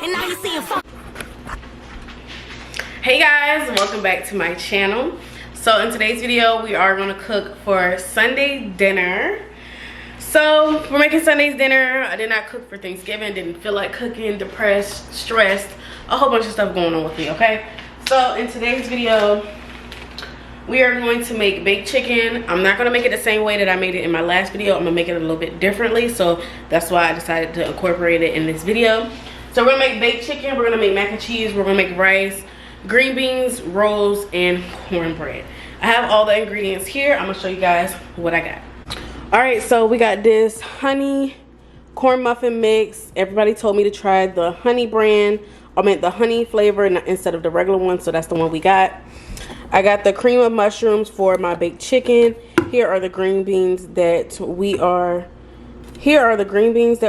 and now you seeing fuck. Hey guys, welcome back to my channel. So in today's video, we are gonna cook for Sunday dinner. So we're making Sunday's dinner. I did not cook for Thanksgiving, didn't feel like cooking, depressed, stressed, a whole bunch of stuff going on with me, okay? So in today's video, we are going to make baked chicken. I'm not gonna make it the same way that I made it in my last video. I'm gonna make it a little bit differently. So that's why I decided to incorporate it in this video. So we're gonna make baked chicken, we're gonna make mac and cheese, we're gonna make rice, green beans, rolls, and cornbread. I have all the ingredients here. I'm gonna show you guys what I got. All right, so we got this honey corn muffin mix. Everybody told me to try the honey brand. I meant the honey flavor instead of the regular one, so that's the one we got. I got the cream of mushrooms for my baked chicken. Here are the green beans that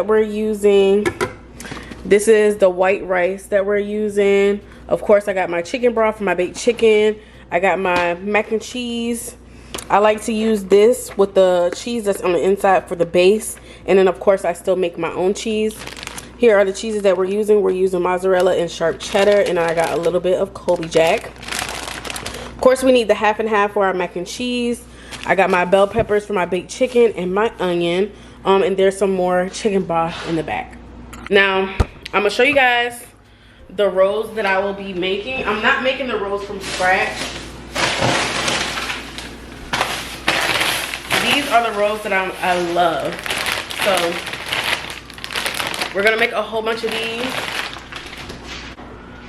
we're using. This is the white rice that we're using. Of course, I got my chicken broth for my baked chicken. I got my mac and cheese. I like to use this with the cheese that's on the inside for the base. And then, of course, I still make my own cheese. Here are the cheeses that we're using. We're using mozzarella and sharp cheddar. And I got a little bit of Colby Jack. Of course, we need the half and half for our mac and cheese. I got my bell peppers for my baked chicken and my onion. And there's some more chicken broth in the back. Now, I'm going to show you guys the rolls that I will be making. I'm not making the rolls from scratch. These are the rolls that I love. So we're gonna make a whole bunch of these.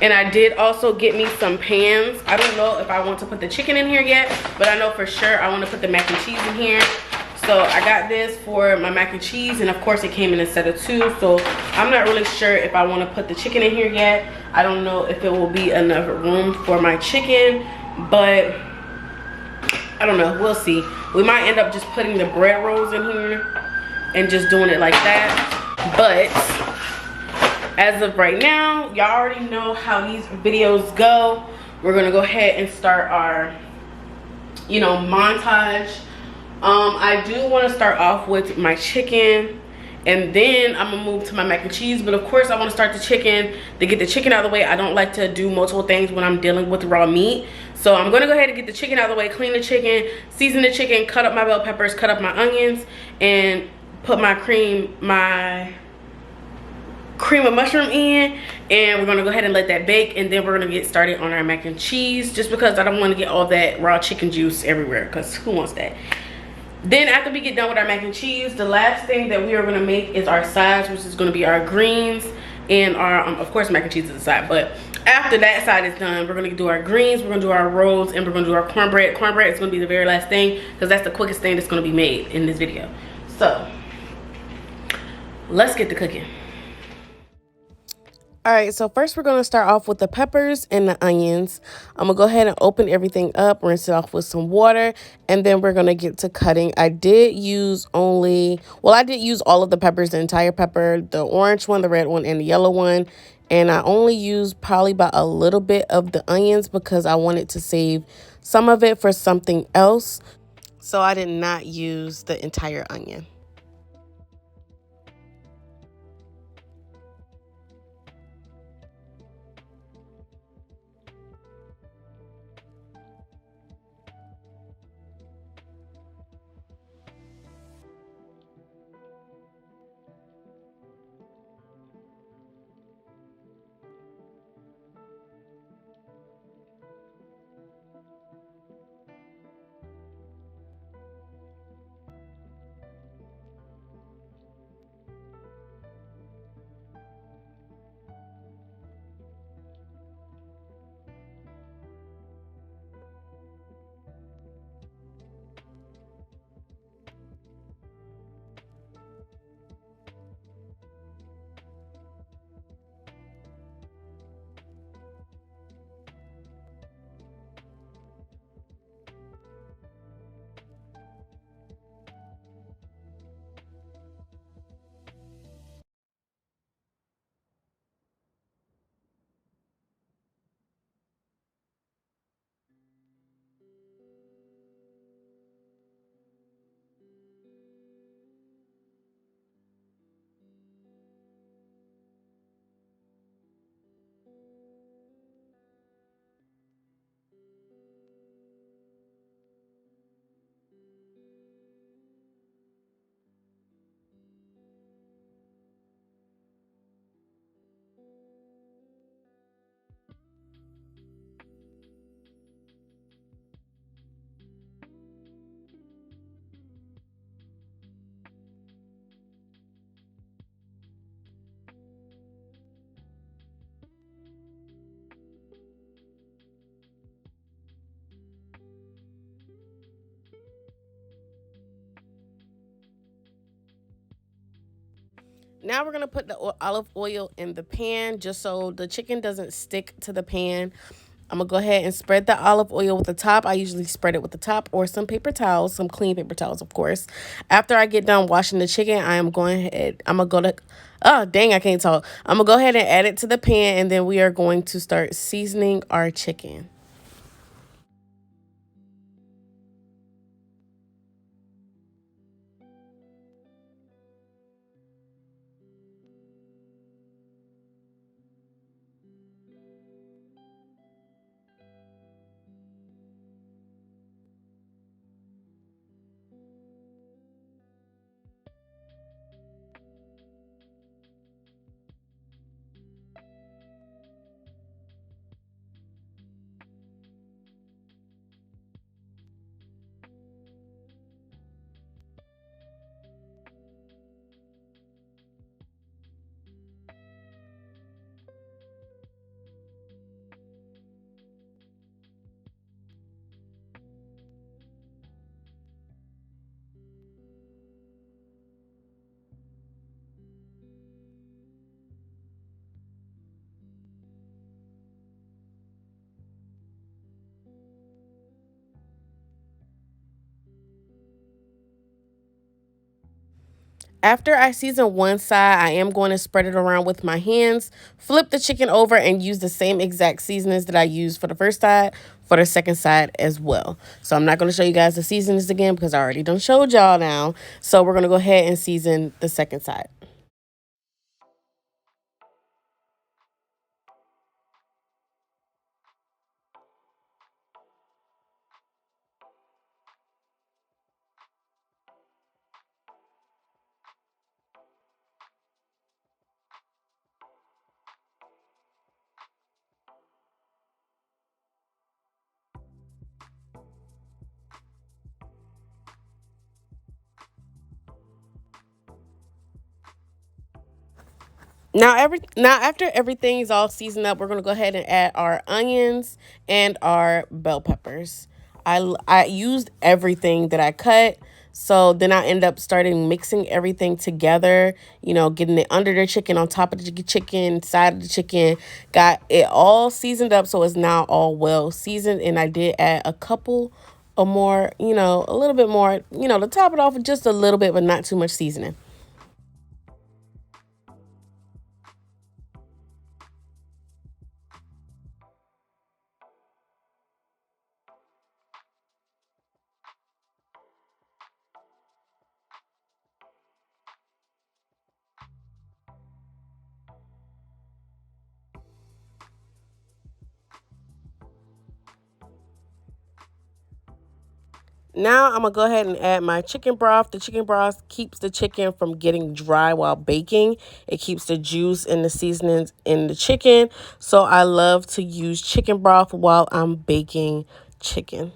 And I did also get me some pans. I don't know if I want to put the chicken in here yet, but I know for sure I want to put the mac and cheese in here. So I got this for my mac and cheese, and of course it came in a set of 2. So I'm not really sure if I want to put the chicken in here yet. I don't know if it will be enough room for my chicken, but I don't know, we'll see. We might end up just putting the bread rolls in here and just doing it like that. But as of right now, y'all already know how these videos go. We're gonna go ahead and start our, montage. I do want to start off with my chicken, and then I'm gonna move to my mac and cheese. But of course I want to start the chicken. To get the chicken out of the way, I don't like to do multiple things when I'm dealing with raw meat. So I'm gonna go ahead and get the chicken out of the way, clean the chicken, season the chicken, cut up my bell peppers, cut up my onions, and put my cream of mushroom in. And we're gonna go ahead and let that bake, and then we're gonna get started on our mac and cheese, just because I don't want to get all that raw chicken juice everywhere, because who wants that? Then after we get done with our mac and cheese, the last thing that we are going to make is our sides, which is going to be our greens and our, of course, mac and cheese is the side. But after that side is done, we're going to do our greens, we're going to do our rolls, and we're going to do our cornbread. Cornbread is going to be the very last thing, because that's the quickest thing that's going to be made in this video. So let's get to cooking. All right, so first we're going to start off with the peppers and the onions. I'm going to go ahead and open everything up, rinse it off with some water, and then we're going to get to cutting. I did use all of the peppers, the entire pepper, the orange one, the red one, and the yellow one. And I only used probably about a little bit of the onions because I wanted to save some of it for something else. So I did not use the entire onion. Now we're going to put the olive oil in the pan just so the chicken doesn't stick to the pan. I'm going to go ahead and spread the olive oil with the top. I usually spread it with the top or some paper towels, some clean paper towels, of course. After I get done washing the chicken, I'm going to go to, oh, dang, I can't talk. I'm going to go ahead and add it to the pan, and then we are going to start seasoning our chicken. After I season one side, I am going to spread it around with my hands, flip the chicken over, and use the same exact seasonings that I used for the first side for the second side as well. So I'm not going to show you guys the seasonings again because I already done showed y'all now. So we're going to go ahead and season the second side. Now after everything is all seasoned up, we're gonna go ahead and add our onions and our bell peppers. I used everything that I cut, so then I end up starting mixing everything together. You know, getting it under the chicken, on top of the chicken, side of the chicken. Got it all seasoned up, so it's now all well seasoned. And I did add a couple or more, you know, a little bit more, you know, to top it off with just a little bit, but not too much seasoning. Now I'm going to go ahead and add my chicken broth. The chicken broth keeps the chicken from getting dry while baking. It keeps the juice and the seasonings in the chicken. So I love to use chicken broth while I'm baking chicken.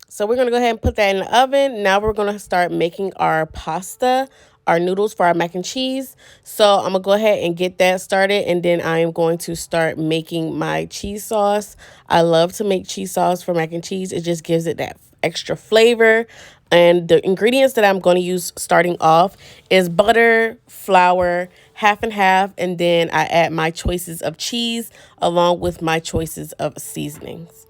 So we're going to go ahead and put that in the oven. Now we're going to start making our pasta, our noodles for our mac and cheese. So I'm going to go ahead and get that started, and then I am going to start making my cheese sauce. I love to make cheese sauce for mac and cheese. It just gives it that extra flavor. And the ingredients that I'm going to use starting off is butter, flour, half and half, and then I add my choices of cheese along with my choices of seasonings.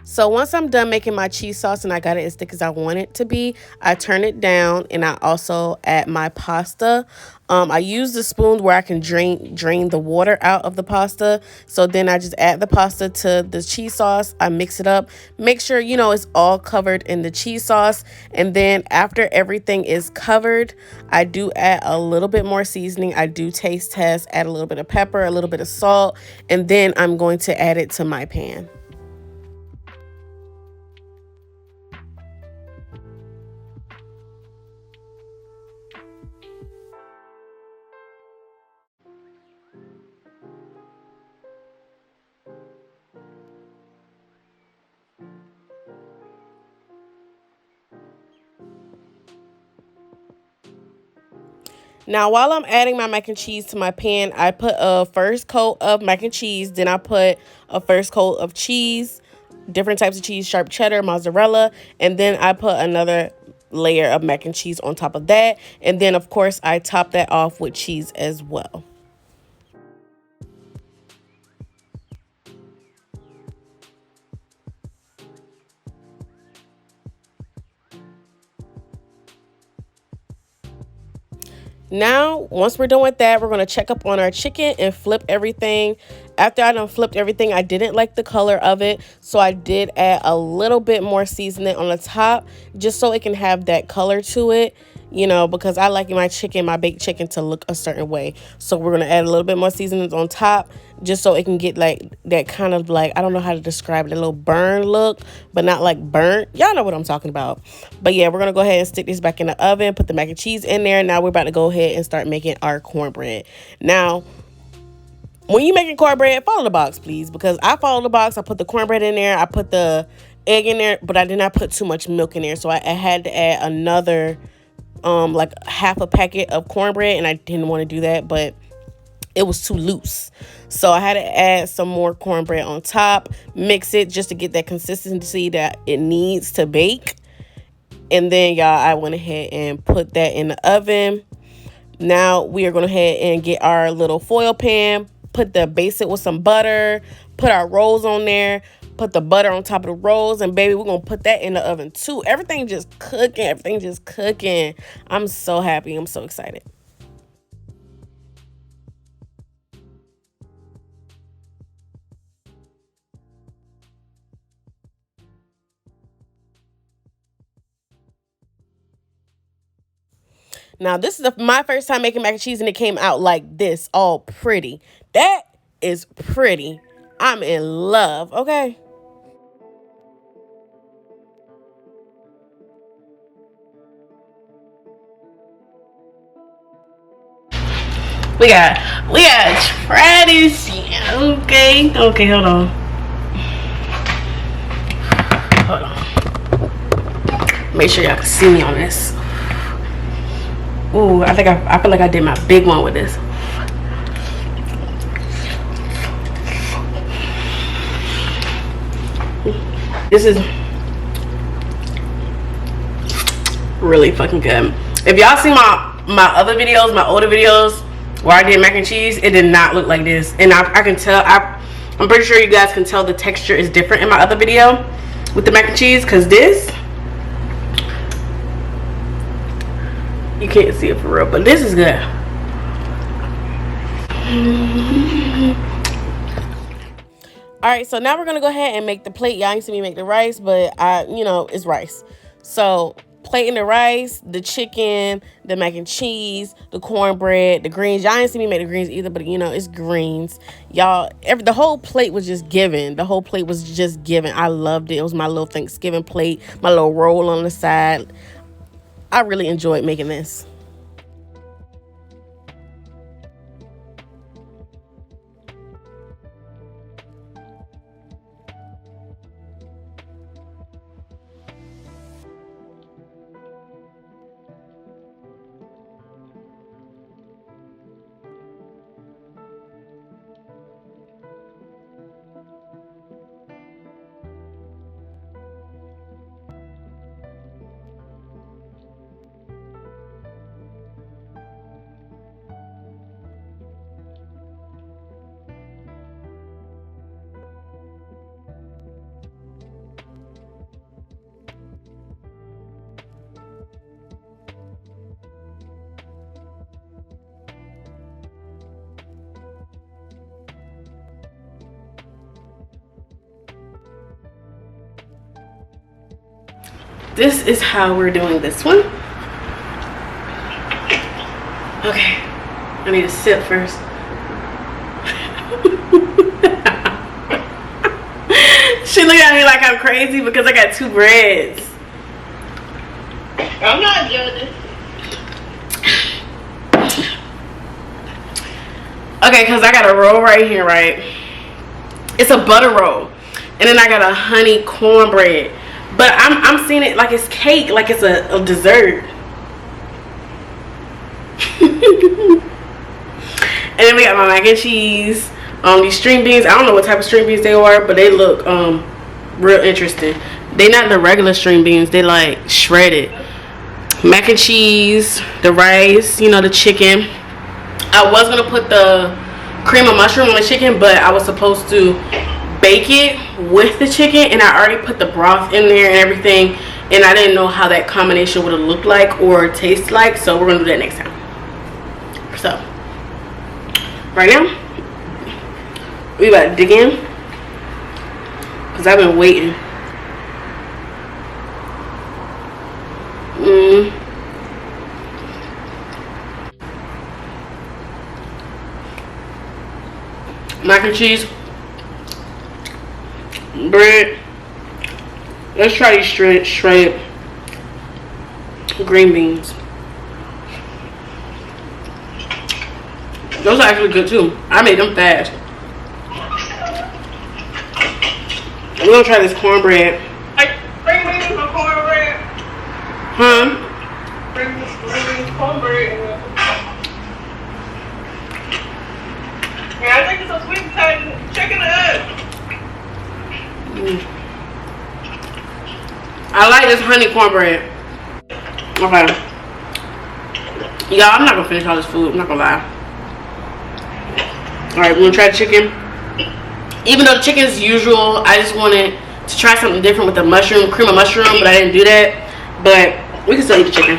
So once I'm done making my cheese sauce and I got it as thick as I want it to be, I turn it down and I also add my pasta. I use the spoon where I can drain the water out of the pasta. So then I just add the pasta to the cheese sauce. I mix it up, make sure, you know, it's all covered in the cheese sauce. And then after everything is covered, I do add a little bit more seasoning. I do taste test, add a little bit of pepper, a little bit of salt, and then I'm going to add it to my pan. Now, while I'm adding my mac and cheese to my pan, I put a first coat of mac and cheese. Then I put a first coat of cheese, different types of cheese, sharp cheddar, mozzarella. And then I put another layer of mac and cheese on top of that. And then, of course, I top that off with cheese as well. Now, once we're done with that, we're going to check up on our chicken and flip everything. After I done flipped everything, I didn't like the color of it, so I did add a little bit more seasoning on the top just so it can have that color to it, you know, because I like my chicken, my baked chicken, to look a certain way. So we're going to add a little bit more seasonings on top just so it can get like that kind of like, I don't know how to describe it, a little burn look, but not like burnt. Y'all know what I'm talking about. But yeah, we're going to go ahead and stick this back in the oven, put the mac and cheese in there. Now we're about to go ahead and start making our cornbread. Now, when you're making cornbread, follow the box, please, because I follow the box. I put the cornbread in there. I put the egg in there, but I did not put too much milk in there. So I had to add another, like half a packet of cornbread, and I didn't want to do that, but it was too loose. So I had to add some more cornbread on top, mix it just to get that consistency that it needs to bake. And then, y'all, I went ahead and put that in the oven. Now we are going to head and get our little foil pan, base it with some butter, put our rolls on there, put the butter on top of the rolls, and baby, we're going to put that in the oven too. Everything just cooking. I'm so happy. I'm so excited. Now, this is my first time making mac and cheese, and it came out like this, all pretty. That is pretty. I'm in love, okay? We got try this. Okay, hold on. Hold on. Make sure y'all can see me on this. Ooh, I feel like I did my big one with this. This is really fucking good. If y'all see my other videos, my older videos where I did mac and cheese, it did not look like this. And I can tell, I'm pretty sure you guys can tell the texture is different in my other video with the mac and cheese, because this, you can't see it for real, but this is good. All right, so now we're gonna go ahead and make the plate. Y'all ain't see me make the rice, but it's rice. So plating the rice, the chicken, the mac and cheese, the cornbread, the greens. Y'all ain't see me make the greens either, but it's greens. Y'all, the whole plate was just given. The whole plate was just given. I loved it. It was my little Thanksgiving plate, my little roll on the side. I really enjoyed making this. this is how we're doing this one. Okay, I need to sip first. She look at me like I'm crazy because I got 2 breads. I'm not judging. Okay, because I got a roll right here, right? It's a butter roll. And then I got a honey cornbread. But I'm seeing it like it's cake, like it's a dessert. And then we got my mac and cheese. These string beans. I don't know what type of string beans they are, but they look real interesting. They not the regular string beans. They like shredded. Mac and cheese, the rice, you know, the chicken. I was gonna put the cream of mushroom on the chicken, but I was supposed to bake it with the chicken, and I already put the broth in there and everything, and I didn't know how that combination would have looked like or taste like, so we're gonna do that next time. So right now we about to dig in because I've been waiting. Mac and cheese, bread. Let's try these shredded green beans. Those are actually good too. I made them fast. We're gonna try this cornbread. Bring me some cornbread. Huh? Bring me some cornbread. Yeah, I think it's a sweet potato chicken egg. I like this honey cornbread. Okay. Y'all, I'm not gonna finish all this food. I'm not gonna lie. Alright, we're gonna try the chicken. Even though the chicken is usual, I just wanted to try something different with the mushroom, cream of mushroom, but I didn't do that. But we can still eat the chicken.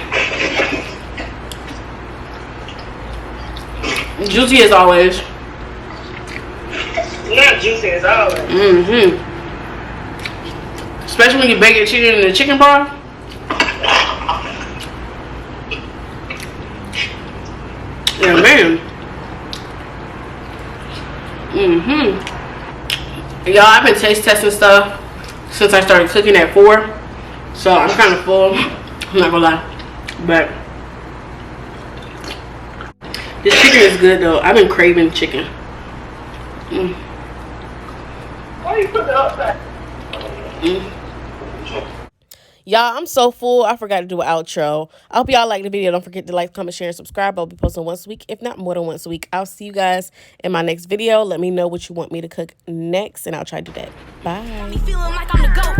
Juicy as always. Not juicy as always. Especially when you bake your chicken in the chicken broth. Yeah, man. Y'all, I've been taste testing stuff since I started cooking at 4. So I'm kind of full. I'm not gonna lie. But this chicken is good though. I've been craving chicken. Why you put it outside? Y'all, I'm so full. I forgot to do an outro. I hope y'all like the video. Don't forget to like, comment, share, and subscribe. I'll be posting once a week, if not more than once a week. I'll see you guys in my next video. Let me know what you want me to cook next, and I'll try to do that. Bye.